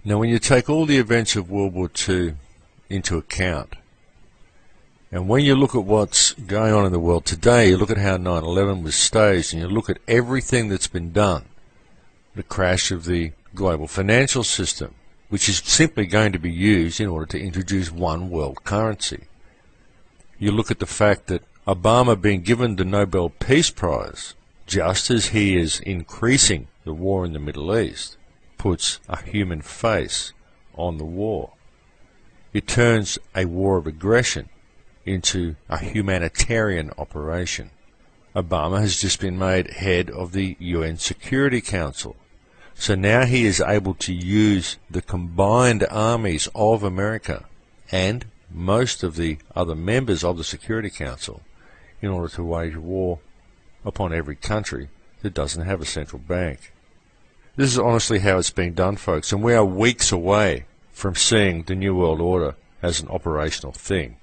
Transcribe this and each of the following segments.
Now, when you take all the events of World War II into account, and when you look at what's going on in the world today, you look at how 9/11 was staged, and you look at everything that's been done, the crash of the global financial system, which is simply going to be used in order to introduce one world currency. You look at the fact that Obama being given the Nobel Peace Prize, just as he is increasing the war in the Middle East, puts a human face on the war. It turns a war of aggression into a humanitarian operation. Obama has just been made head of the UN Security Council. So now he is able to use the combined armies of America and most of the other members of the Security Council in order to wage war upon every country that doesn't have a central bank. This is honestly how it's being done, folks, and we are weeks away from seeing the New World Order as an operational thing.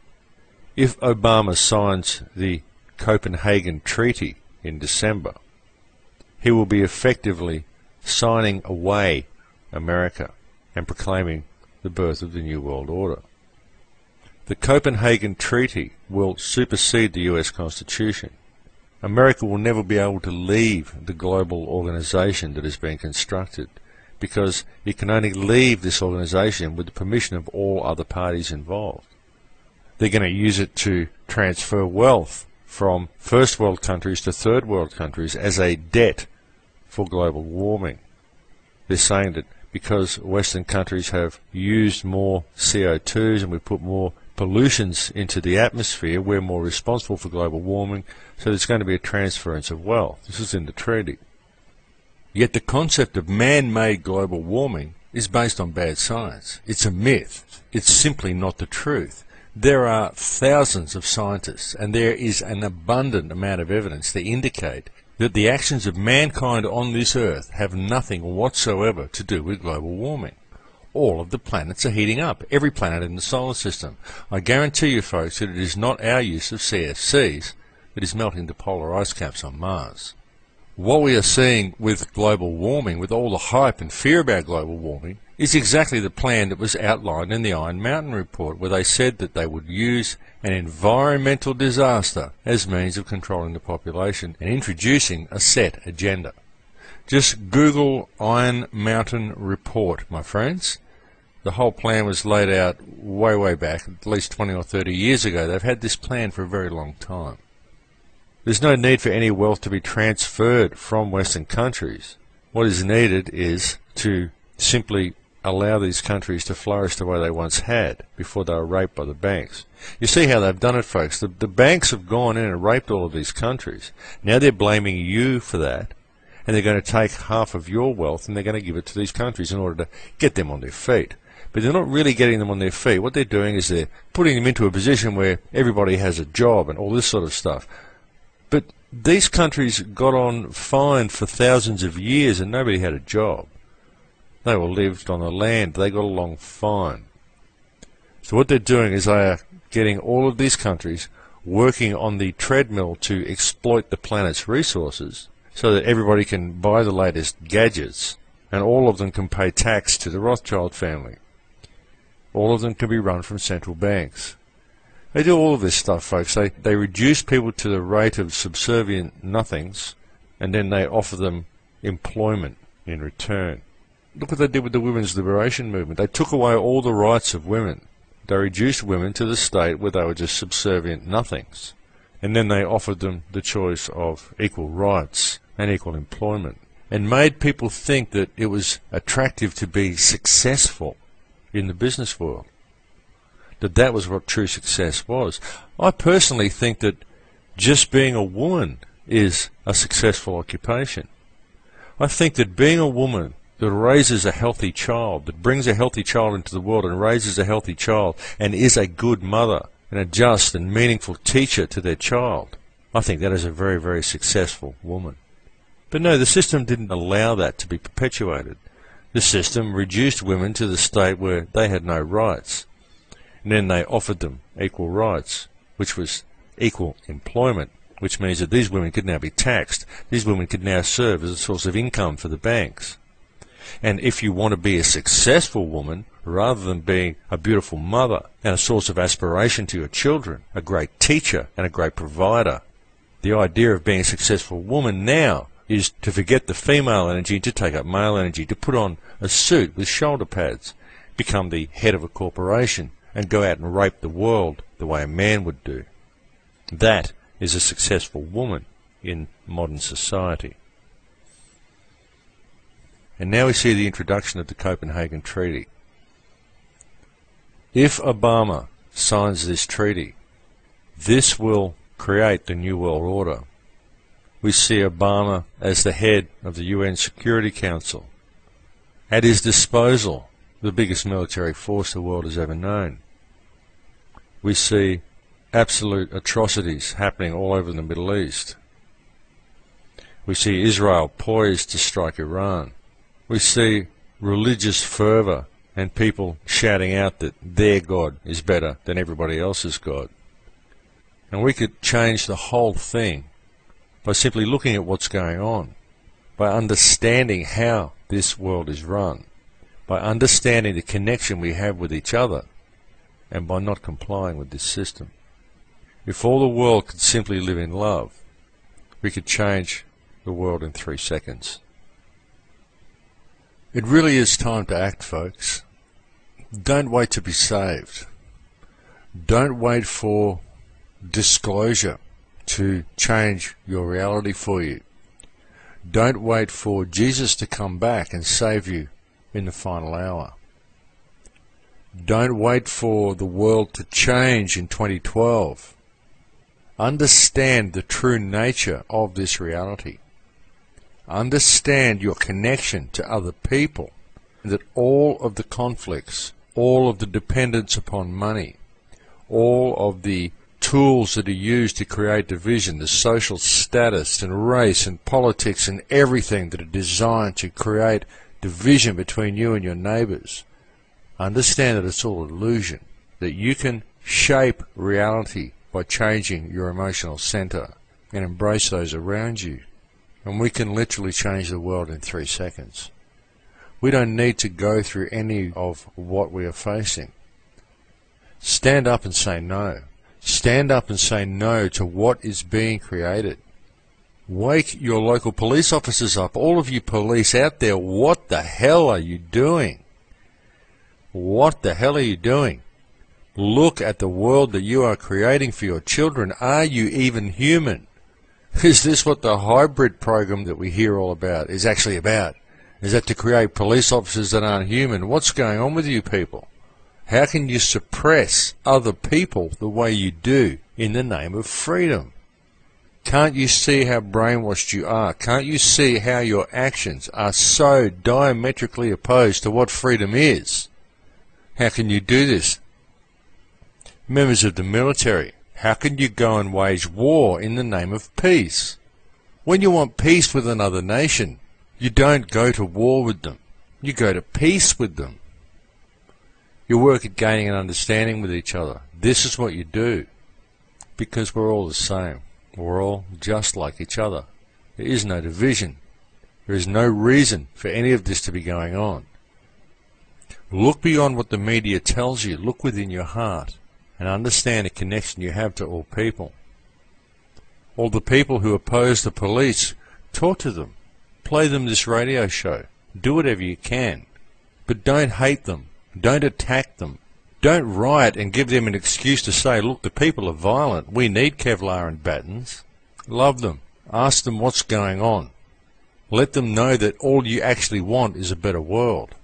If Obama signs the Copenhagen Treaty in December, he will be effectively signing away America and proclaiming the birth of the New World Order. The Copenhagen Treaty will supersede the US Constitution. America will never be able to leave the global organization that is being constructed, because it can only leave this organization with the permission of all other parties involved. They're going to use it to transfer wealth from first world countries to third world countries as a debt for global warming. They're saying that because Western countries have used more CO2s and we put more pollutions into the atmosphere, we're more responsible for global warming, so there's going to be a transference of wealth. This is in the treaty. Yet the concept of man-made global warming is based on bad science. It's a myth. It's simply not the truth. There are thousands of scientists, and there is an abundant amount of evidence to indicate that the actions of mankind on this earth have nothing whatsoever to do with global warming. All of the planets are heating up, every planet in the solar system. I guarantee you, folks, that it is not our use of CFCs that is melting the polar ice caps on Mars. What we are seeing with global warming, with all the hype and fear about global warming, is exactly the plan that was outlined in the Iron Mountain report, where they said that they would use an environmental disaster as means of controlling the population and introducing a set agenda. Just Google Iron Mountain report, my friends. The whole plan was laid out way back, at least 20 or 30 years ago. They've had this plan for a very long time. There's no need for any wealth to be transferred from Western countries. What is needed is to simply allow these countries to flourish the way they once had before they were raped by the banks. You see how they've done it, folks. The banks have gone in and raped all of these countries. Now they're blaming you for that, and they're going to take half of your wealth and they're going to give it to these countries in order to get them on their feet. But they're not really getting them on their feet. What they're doing is they're putting them into a position where everybody has a job and all this sort of stuff. But these countries got on fine for thousands of years and nobody had a job. They all lived on the land. They got along fine. So what they're doing is they are getting all of these countries working on the treadmill to exploit the planet's resources so that everybody can buy the latest gadgets and all of them can pay tax to the Rothschild family. All of them can be run from central banks. They do all of this stuff, folks. They reduce people to the rate of subservient nothings, and then they offer them employment in return. Look what they did with the women's liberation movement. They took away all the rights of women. They reduced women to the state where they were just subservient nothings. And then they offered them the choice of equal rights and equal employment, and made people think that it was attractive to be successful in the business world. That was what true success was. I personally think that just being a woman is a successful occupation. I think that being a woman that raises a healthy child, that brings a healthy child into the world and raises a healthy child and is a good mother and a just and meaningful teacher to their child, I think that is a very, very successful woman. But no, the system didn't allow that to be perpetuated. The system reduced women to the state where they had no rights. And then they offered them equal rights, which was equal employment, which means that these women could now be taxed. These women could now serve as a source of income for the banks. And if you want to be a successful woman, rather than being a beautiful mother and a source of aspiration to your children, a great teacher and a great provider, the idea of being a successful woman now is to forget the female energy, to take up male energy, to put on a suit with shoulder pads, become the head of a corporation, and go out and rape the world the way a man would do. That is a successful woman in modern society. And now we see the introduction of the Copenhagen Treaty. If Obama signs this treaty, this will create the New World Order. We see Obama as the head of the UN Security Council. At his disposal, the biggest military force the world has ever known. We see absolute atrocities happening all over the Middle East. We see Israel poised to strike Iran. We see religious fervour and people shouting out that their God is better than everybody else's God. And we could change the whole thing by simply looking at what's going on, by understanding how this world is run, by understanding the connection we have with each other, and by not complying with this system. If all the world could simply live in love, we could change the world in 3 seconds. It really is time to act, folks. Don't wait to be saved. Don't wait for disclosure to change your reality for you. Don't wait for Jesus to come back and save you in the final hour. Don't wait for the world to change in 2012. Understand the true nature of this reality. Understand your connection to other people, that all of the conflicts, all of the dependence upon money, all of the tools that are used to create division, the social status and race and politics and everything that are designed to create division between you and your neighbours, understand that it's all illusion, that you can shape reality by changing your emotional centre and embrace those around you. And we can literally change the world in 3 seconds. We don't need to go through any of what we are facing. Stand up and say no. Stand up and say no to what is being created. Wake your local police officers up. All of you police out there, what the hell are you doing? What the hell are you doing? Look at the world that you are creating for your children. Are you even human? Is this what the hybrid program that we hear all about is actually about? Is that to create police officers that aren't human? What's going on with you people? How can you suppress other people the way you do in the name of freedom? Can't you see how brainwashed you are? Can't you see how your actions are so diametrically opposed to what freedom is? How can you do this? Members of the military, how can you go and wage war in the name of peace? When you want peace with another nation, you don't go to war with them. You go to peace with them. You work at gaining an understanding with each other. This is what you do. Because we're all the same. We're all just like each other. There is no division. There is no reason for any of this to be going on. Look beyond what the media tells you. Look within your heart and understand the connection you have to all people. All the people who oppose the police, talk to them. Play them this radio show. Do whatever you can. But don't hate them. Don't attack them. Don't riot and give them an excuse to say, look, the people are violent. We need Kevlar and batons. Love them. Ask them what's going on. Let them know that all you actually want is a better world.